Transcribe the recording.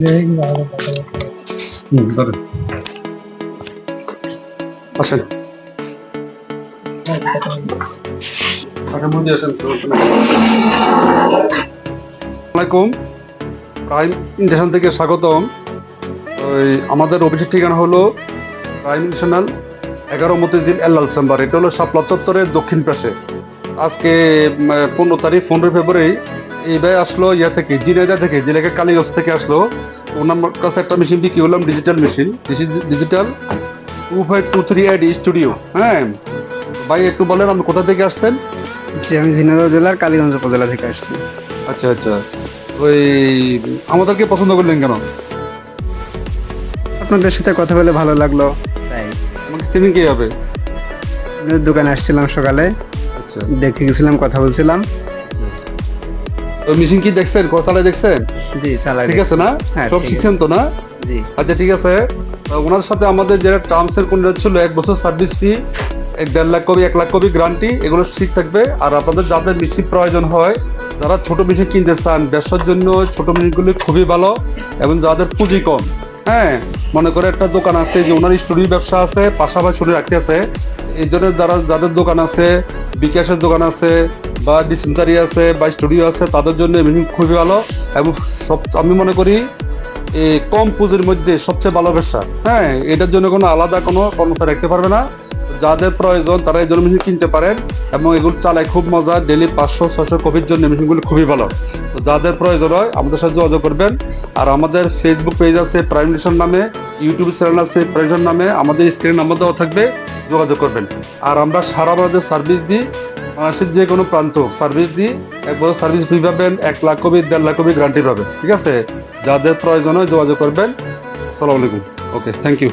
ধরেন আসেন টাকার মধ্যে আসেন। আসসালামাইকুম, প্রাইম ইন্টারন্যাশনাল থেকে স্বাগতম। ওই আমাদের অফিসের ঠিকানা হলো প্রাইম ইন্টারন্যাশনাল 11 মতিঝিল এল্লাল চেম্বার। এটা হলো শাপলা চত্বরের দক্ষিণ পাশে। আজকে 15 ফেব্রুয়ারি এই ভাই আসলো ইয়া থেকে, জিনেদা থেকে, জেলেকে কালীগঞ্জ থেকে আসলো। ওনার কাছে একটা মেশিন বিক্রি করলাম, ডিজিটাল মেশিন, ডিজিটাল 2523 স্টুডিও। হ্যাঁ ভাই, একটু বলেন আপনি কোথা থেকে আসছেন? জি, আমি ঝিনাইদহ জেলার কালীগঞ্জ উপজেলা থেকে আসছি। আচ্ছা আচ্ছা, ওই আমাদেরকে পছন্দ করলেন কেন? আপনাদের সাথে কথা বলে ভালো লাগলো, তাই আমাকে চিনি কে হবে? আপনাদের দোকানে আসছিলাম সকালে, আচ্ছা, দেখে গেছিলাম, কথা বলছিলাম। তো মেশিন কি দেখছেন, চালাই দেখছেন? জি, চালাই। ঠিক আছে না? হ্যাঁ, সব ঠিক শিখছেন তো না? জি, আচ্ছা ঠিক আছে। ওনার সাথে আমাদের যেটা টার্মস এর কন্ডিশন ছিল, 1 বছর সার্ভিস ফি, 1.5 lakh copy, 1 lakh copy guarantee, এগুলো ঠিক থাকবে। আর আপনাদের যাদের মেশিন প্রয়োজন হয়, যারা ছোট মেশিন কিনতে চান ব্যবসার জন্য, ছোট মেশিনগুলি খুবই ভালো। এবং যাদের পুঁজি কম, হ্যাঁ, মনে করে একটা দোকান আছে, যে ওনার স্টুডিও ব্যবসা আছে, পাশাপাশি শুনে রাখতে আছে, এই ধরনের যাদের দোকান আছে, বিকাশের দোকান আছে, বা ডিসপেন্সারি আছে, বা স্টুডিও আছে, তাদের জন্য মেশিন খুবই ভালো। এবং আমি মনে করি এই কম পুঁজির মধ্যে সবচেয়ে ভালো ব্যবসা। হ্যাঁ, এটার জন্য কোনো আলাদা কোনো কর্মচারী রাখতে পারবে না। যাদের প্রয়োজন তারা এই ধরনের মেশিন কিনতে পারেন, এবং এগুলো চালায় খুব মজা। ডেলি 500-600 কপির জন্য মেশিনগুলো খুবই ভালো। তো যাদের প্রয়োজন হয় আমাদের সাথে যোগাযোগ করবেন। আর আমাদের ফেসবুক পেজ আছে প্রাইম ইন্টারন্যাশনাল নামে, ইউটিউব চ্যানেল আছে প্রাইম ইন্টারন্যাশনাল নামে, আমাদের স্ক্রিন নাম্বার দেওয়া থাকবে, যোগাযোগ করবেন। আর আমরা সারা বাংলাদেশ সার্ভিস দিই, বাংলাদেশের যে কোনো প্রান্ত সার্ভিস দিই। 1 বছর সার্ভিস ফি পাবেন, 1 lakh copy, 1.5 lakh copy guarantee পাবেন। ঠিক আছে, যাদের প্রয়োজন হয় যোগাযোগ করবেন। আসসালামু আলাইকুম। ওকে, থ্যাংক ইউ।